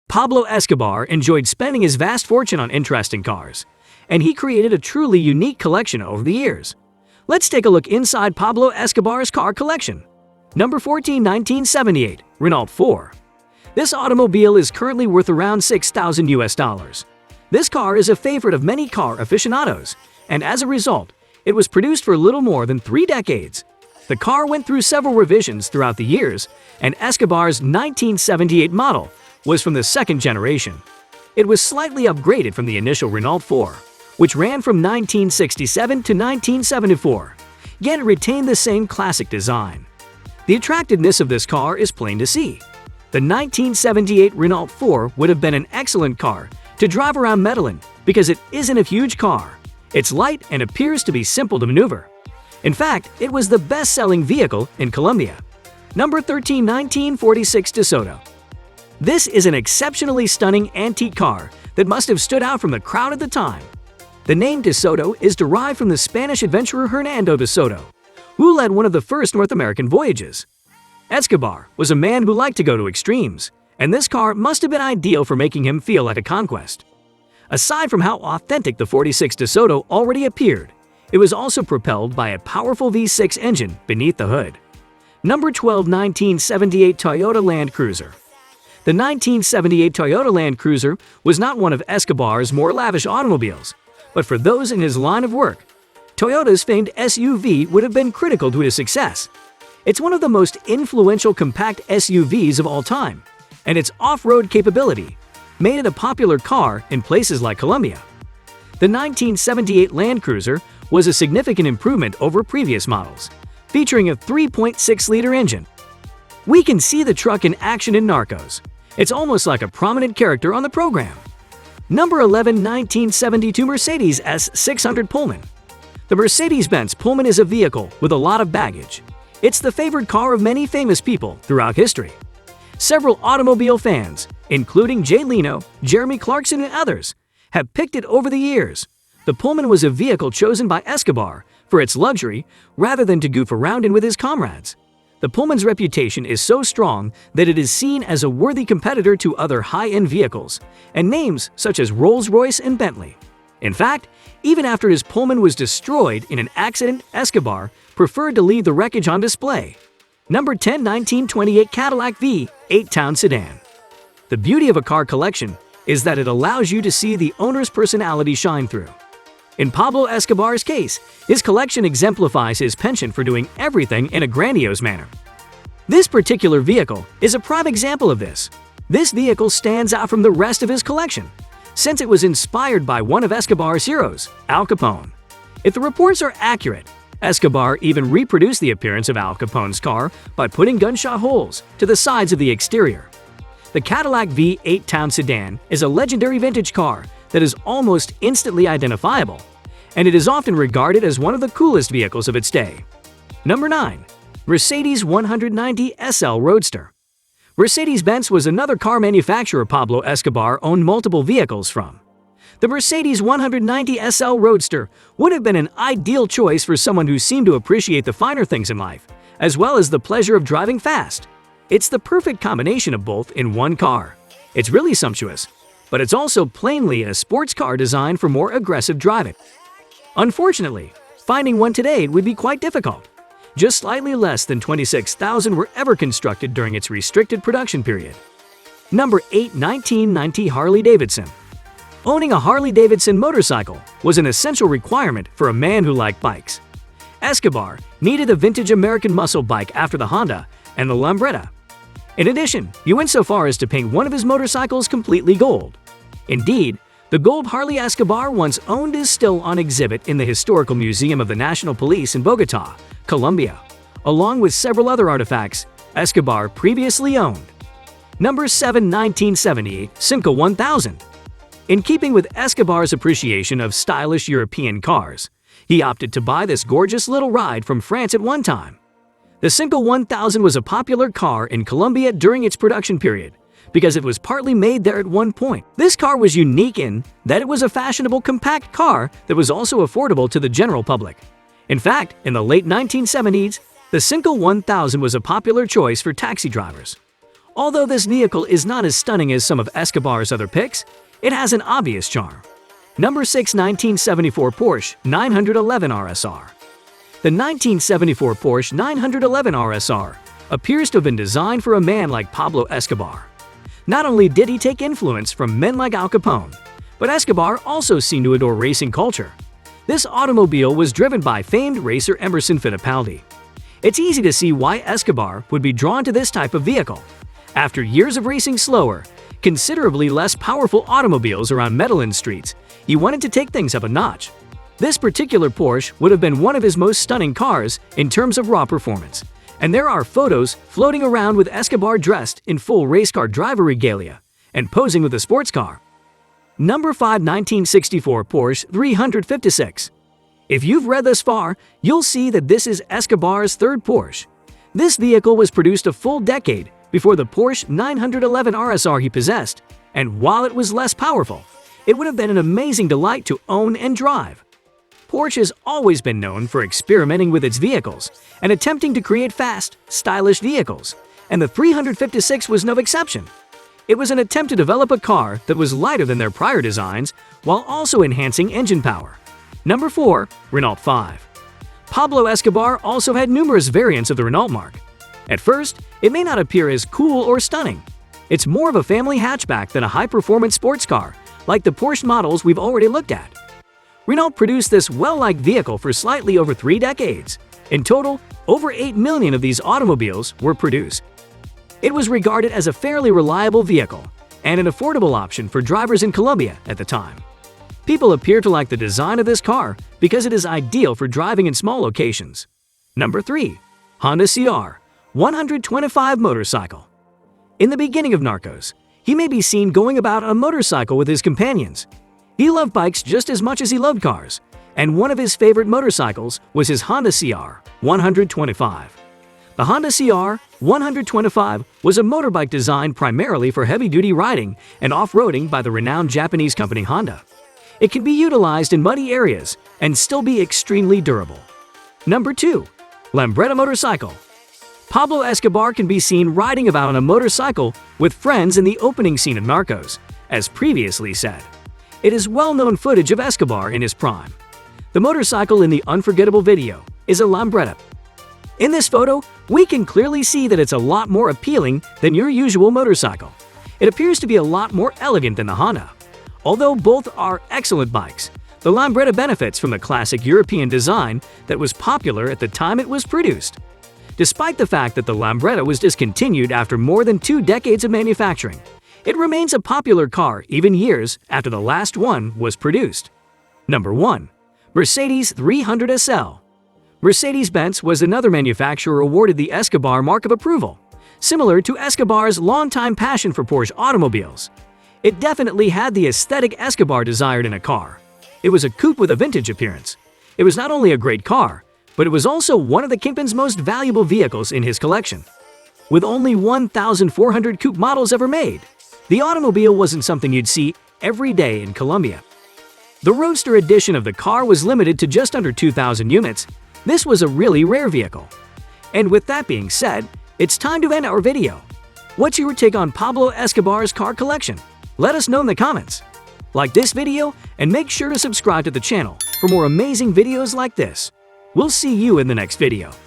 Pablo Escobar enjoyed spending his vast fortune on interesting cars, and he created a truly unique collection over the years. Let's take a look inside Pablo Escobar's car collection. Number 14, 1978, Renault 4. This automobile is currently worth around $6,000. This car is a favorite of many car aficionados, and as a result, it was produced for little more than 3 decades. The car went through several revisions throughout the years, and Escobar's 1978 model was from the second generation. It was slightly upgraded from the initial Renault 4, which ran from 1967 to 1974, yet it retained the same classic design. The attractiveness of this car is plain to see. The 1978 Renault 4 would have been an excellent car to drive around Medellin because it isn't a huge car. It's light and appears to be simple to maneuver. In fact, it was the best-selling vehicle in Colombia. Number 13, 1946 Soto. This is an exceptionally stunning antique car that must have stood out from the crowd at the time. The name De Soto is derived from the Spanish adventurer Hernando de Soto, who led one of the first North American voyages. Escobar was a man who liked to go to extremes, and this car must have been ideal for making him feel like a conquest. Aside from how authentic the 46 De Soto already appeared, it was also propelled by a powerful V6 engine beneath the hood. Number 12, 1978 Toyota Land Cruiser. The 1978 Toyota Land Cruiser was not one of Escobar's more lavish automobiles, but for those in his line of work, Toyota's famed SUV would have been critical to his success. It's one of the most influential compact SUVs of all time, and its off-road capability made it a popular car in places like Colombia. The 1978 Land Cruiser was a significant improvement over previous models, featuring a 3.6-liter engine. We can see the truck in action in Narcos. It's almost like a prominent character on the program. Number 11, 1972 Mercedes S600 Pullman. The Mercedes-Benz Pullman is a vehicle with a lot of baggage. It's the favorite car of many famous people throughout history. Several automobile fans, including Jay Leno, Jeremy Clarkson, and others, have picked it over the years. The Pullman was a vehicle chosen by Escobar for its luxury rather than to goof around in with his comrades. The Pullman's reputation is so strong that it is seen as a worthy competitor to other high-end vehicles and names such as Rolls-Royce and Bentley. In fact, even after his Pullman was destroyed in an accident, Escobar preferred to leave the wreckage on display. Number 10, 1928 Cadillac V8 Town Sedan. The beauty of a car collection is that it allows you to see the owner's personality shine through. In Pablo Escobar's case, his collection exemplifies his penchant for doing everything in a grandiose manner. This particular vehicle is a prime example of this. This vehicle stands out from the rest of his collection, since it was inspired by one of Escobar's heroes, Al Capone. If the reports are accurate, Escobar even reproduced the appearance of Al Capone's car by putting gunshot holes to the sides of the exterior. The Cadillac V8 Town Sedan is a legendary vintage car that is almost instantly identifiable, and it is often regarded as one of the coolest vehicles of its day. Number 9. Mercedes 190 SL Roadster. Mercedes-Benz was another car manufacturer Pablo Escobar owned multiple vehicles from. The Mercedes 190 SL Roadster would have been an ideal choice for someone who seemed to appreciate the finer things in life, as well as the pleasure of driving fast. It's the perfect combination of both in one car. It's really sumptuous, but it's also plainly a sports car designed for more aggressive driving. Unfortunately, finding one today would be quite difficult. Just slightly less than 26,000 were ever constructed during its restricted production period. Number 8, 1990 Harley Davidson. Owning a Harley Davidson motorcycle was an essential requirement for a man who liked bikes. Escobar needed a vintage American muscle bike after the Honda and the Lambretta. In addition, he went so far as to paint one of his motorcycles completely gold. Indeed, the gold Harley Escobar once owned is still on exhibit in the Historical Museum of the National Police in Bogota, Colombia, along with several other artifacts Escobar previously owned. Number 7, 1978 Simca 1000. In keeping with Escobar's appreciation of stylish European cars, he opted to buy this gorgeous little ride from France at one time. The Simca 1000 was a popular car in Colombia during its production period because it was partly made there at one point. This car was unique in that it was a fashionable compact car that was also affordable to the general public. In fact, in the late 1970s, the Simca 1000 was a popular choice for taxi drivers. Although this vehicle is not as stunning as some of Escobar's other picks, it has an obvious charm. Number 6. 1974 Porsche 911 RSR. The 1974 Porsche 911 RSR appears to have been designed for a man like Pablo Escobar. Not only did he take influence from men like Al Capone, but Escobar also seemed to adore racing culture. This automobile was driven by famed racer Emerson Fittipaldi. It's easy to see why Escobar would be drawn to this type of vehicle. After years of racing slower, considerably less powerful automobiles around Medellin streets, he wanted to take things up a notch. This particular Porsche would have been one of his most stunning cars in terms of raw performance, and there are photos floating around with Escobar dressed in full race car driver regalia and posing with a sports car. Number 5. 1964 Porsche 356. If you've read this far, you'll see that this is Escobar's third Porsche. This vehicle was produced a full decade before the Porsche 911 RSR he possessed, and while it was less powerful, it would have been an amazing delight to own and drive. Porsche has always been known for experimenting with its vehicles and attempting to create fast, stylish vehicles, and the 356 was no exception. It was an attempt to develop a car that was lighter than their prior designs while also enhancing engine power. Number 4. Renault 5. Pablo Escobar also had numerous variants of the Renault marque. At first, it may not appear as cool or stunning. It's more of a family hatchback than a high-performance sports car, like the Porsche models we've already looked at. Renault produced this well-liked vehicle for slightly over 3 decades. In total, over 8 million of these automobiles were produced. It was regarded as a fairly reliable vehicle and an affordable option for drivers in Colombia at the time. People appear to like the design of this car because it is ideal for driving in small locations. Number 3. Honda CR 125 motorcycle. In the beginning of Narcos, he may be seen going about on a motorcycle with his companions. He loved bikes just as much as he loved cars, and one of his favorite motorcycles was his Honda CR 125. The Honda CR 125 was a motorbike designed primarily for heavy-duty riding and off-roading by the renowned Japanese company Honda. It can be utilized in muddy areas and still be extremely durable. Number 2. Lambretta motorcycle. Pablo Escobar can be seen riding about on a motorcycle with friends in the opening scene of Narcos, as previously said. It is well-known footage of Escobar in his prime. The motorcycle in the unforgettable video is a Lambretta. In this photo, we can clearly see that it's a lot more appealing than your usual motorcycle. It appears to be a lot more elegant than the Honda. Although both are excellent bikes, the Lambretta benefits from the classic European design that was popular at the time it was produced. Despite the fact that the Lambretta was discontinued after more than 2 decades of manufacturing, it remains a popular car even years after the last one was produced. Number 1. Mercedes 300 SL. Mercedes-Benz was another manufacturer awarded the Escobar mark of approval, similar to Escobar's longtime passion for Porsche automobiles. It definitely had the aesthetic Escobar desired in a car. It was a coupe with a vintage appearance. It was not only a great car, but it was also one of the Kingpin's most valuable vehicles in his collection. With only 1,400 coupe models ever made, the automobile wasn't something you'd see every day in Colombia. The Roadster edition of the car was limited to just under 2,000 units. This was a really rare vehicle. And with that being said, it's time to end our video. What's your take on Pablo Escobar's car collection? Let us know in the comments. Like this video and make sure to subscribe to the channel for more amazing videos like this. We'll see you in the next video.